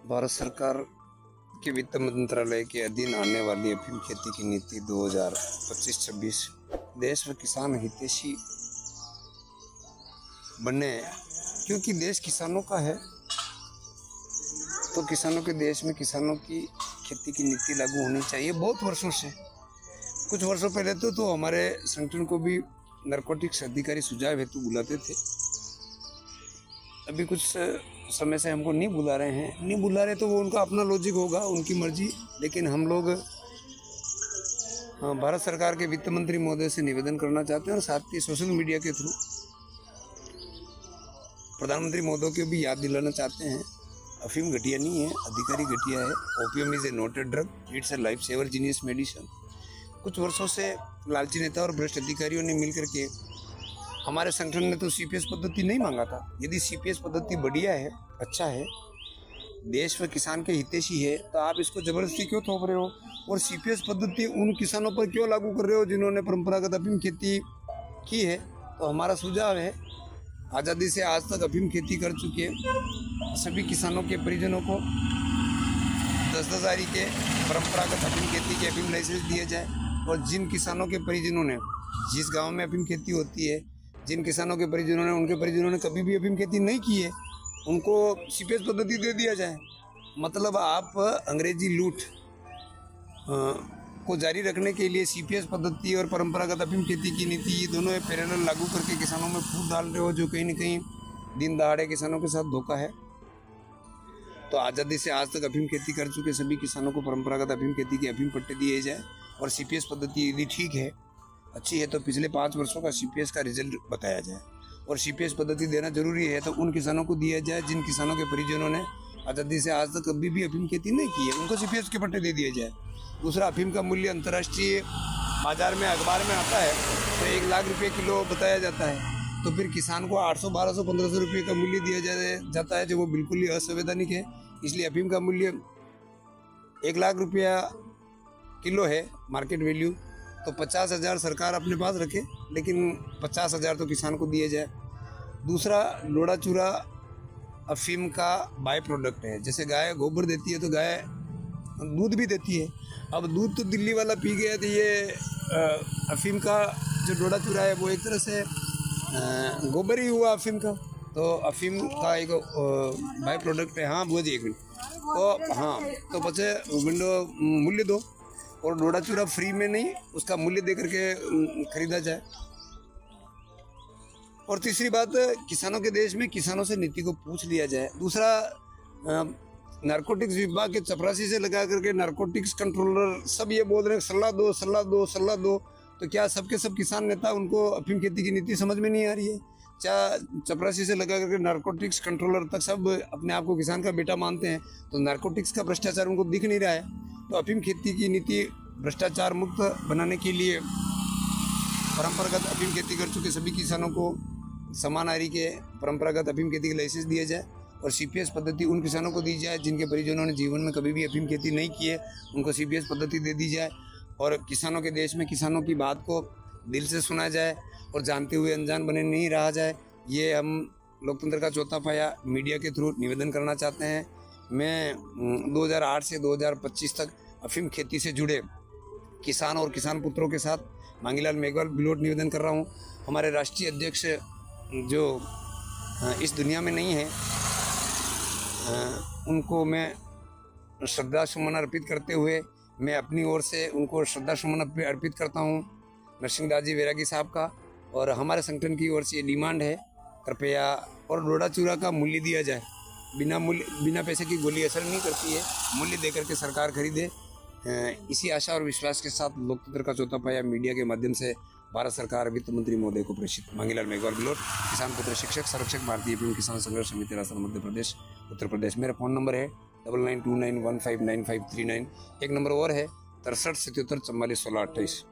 भारत सरकार के वित्त मंत्रालय के अधीन आने वाली अफीम खेती की नीति 2025-26 देश व किसान हितैषी बने, क्योंकि देश किसानों का है। तो किसानों के देश में किसानों की खेती की नीति लागू होनी चाहिए। बहुत वर्षों से, कुछ वर्षों पहले तो हमारे संगठन को भी नारकोटिक्स अधिकारी सुझाव हेतु बुलाते थे। अभी कुछ समय से हमको नहीं बुला रहे हैं। नहीं बुला रहे तो वो उनका अपना लॉजिक होगा, उनकी मर्जी। लेकिन हम लोग भारत सरकार के वित्त मंत्री महोदय से निवेदन करना चाहते हैं और साथ ही सोशल मीडिया के थ्रू प्रधानमंत्री महोदय को भी याद दिलाना चाहते हैं। अफीम घटिया नहीं है, अधिकारी घटिया है। OPM is a noted drug, it's a life saver genius medicine. कुछ वर्षों से लालची नेता और भ्रष्ट अधिकारियों ने मिलकर के हमारे संगठन ने तो सीपीएस पद्धति नहीं मांगा था। यदि सीपीएस पद्धति बढ़िया है, अच्छा है, देश व किसान के हितैषी है, तो आप इसको जबरदस्ती क्यों थोप रहे हो? और सीपीएस पद्धति उन किसानों पर क्यों लागू कर रहे हो जिन्होंने परंपरागत अफीम खेती की है? तो हमारा सुझाव है, आज़ादी से आज तक अफीम खेती कर चुके सभी किसानों के परिजनों को 10,000 के परंपरागत अफीम खेती के अफीम लाइसेंस दिए जाए। और जिन किसानों के परिजनों ने, जिस गांव में अफीम खेती होती है, जिन किसानों के परिजनों ने, उनके परिजनों ने कभी भी अफीम खेती नहीं की है, उनको सीपीएस पद्धति दे दिया जाए। मतलब आप अंग्रेजी लूट को जारी रखने के लिए सीपीएस पद्धति और परंपरागत अफीम खेती की नीति, ये दोनों पैरेलल लागू करके किसानों में फूट डाल रहे हो, जो कहीं न कहीं दिन दहाड़े किसानों के साथ धोखा है। तो आज़ादी से आज तक अफीम खेती कर चुके सभी किसानों को परंपरागत अफीम खेती के अफीम पट्टे दिए जाए। और सीपीएस पद्धति यदि ठीक है, अच्छी है, तो पिछले 5 वर्षों का सीपीएस का रिजल्ट बताया जाए। और सीपीएस पद्धति देना जरूरी है तो उन किसानों को दिया जाए जिन किसानों के परिजनों ने आज़ादी से आज तक कभी भी अफीम खेती नहीं की है, उनको सीपीएस के पट्टे दे दिए जाए। दूसरा, अफीम का मूल्य अंतर्राष्ट्रीय बाजार में अखबार में आता है तो 1 लाख रुपये किलो बताया जाता है। तो फिर किसान को 800, 1200, 1500 रुपये का मूल्य दिया जाता है, जो वो बिल्कुल ही असंवैधानिक है। इसलिए अफीम का मूल्य 1 लाख रुपया किलो है मार्केट वैल्यू, तो 50,000 सरकार अपने पास रखे, लेकिन 50,000 तो किसान को दिए जाए। दूसरा, लोड़ा चूरा अफीम का बाय प्रोडक्ट है। जैसे गाय गोबर देती है तो गाय दूध भी देती है। अब दूध तो दिल्ली वाला पी गया, तो ये अफीम का जो लोड़ा चूरा है वो एक तरह से गोबर ही हुआ अफीम का। तो अफीम का एक बाय प्रोडक्ट है। हाँ बुआ जी, 1 मिनट। तो हाँ, तो बचे विंडो मूल्य दो और लोड़ा चूरा फ्री में नहीं, उसका मूल्य दे करके खरीदा जाए। और तीसरी बात, किसानों के देश में किसानों से नीति को पूछ लिया जाए। दूसरा, नारकोटिक्स विभाग के चपरासी से लगा करके नारकोटिक्स कंट्रोलर सब ये बोल रहे हैं सलाह दो, सलाह दो, सलाह दो। तो क्या सबके सब किसान नेता, उनको अफीम खेती की नीति समझ में नहीं आ रही है? क्या चपरासी से लगा करके नारकोटिक्स कंट्रोलर तक सब अपने आप को किसान का बेटा मानते हैं? तो नारकोटिक्स का भ्रष्टाचार उनको दिख नहीं रहा है। तो अफीम खेती की नीति भ्रष्टाचार मुक्त बनाने के लिए परंपरागत अफीम खेती कर चुके सभी किसानों को समान आरी के परंपरागत अफीम खेती के लाइसेंस दिए जाए। और सीपीएस पद्धति उन किसानों को दी जाए जिनके परिजनों ने जीवन में कभी भी अफीम खेती नहीं की है, उनको सीपीएस पद्धति दे दी जाए। और किसानों के देश में किसानों की बात को दिल से सुना जाए और जानते हुए अनजान बने नहीं रहा जाए। ये हम लोकतंत्र का चौथा पाया मीडिया के थ्रू निवेदन करना चाहते हैं। मैं 2008 से 2025 तक अफीम खेती से जुड़े किसान और किसान पुत्रों के साथ मांगीलाल मेघवाल बिलोट निवेदन कर रहा हूँ। हमारे राष्ट्रीय अध्यक्ष जो इस दुनिया में नहीं है, उनको मैं श्रद्धा सुमन अर्पित करते हुए मैं अपनी ओर से उनको श्रद्धा सुमन अर्पित करता हूँ नरसिंहदास जी वैरागी साहब का। और हमारे संगठन की ओर से ये डिमांड है, कृपया और लोड़ा चूरा का मूल्य दिया जाए। बिना पैसे की गोली असर नहीं करती है, मूल्य देकर के सरकार खरीदे। इसी आशा और विश्वास के साथ लोकतंत्र का चौथा पाया मीडिया के माध्यम से भारत सरकार वित्त मंत्री महोदय को प्रेषित। मांगीलाल मेघवाल बिलोट, किसान पुत्र शिक्षक संरक्षक, भारतीय अफीम किसान संघर्ष समिति, राजस्थान, मध्य प्रदेश, उत्तर प्रदेश। मेरा फ़ोन नंबर है 9929159539। एक नंबर और है 63 77 44 16 28।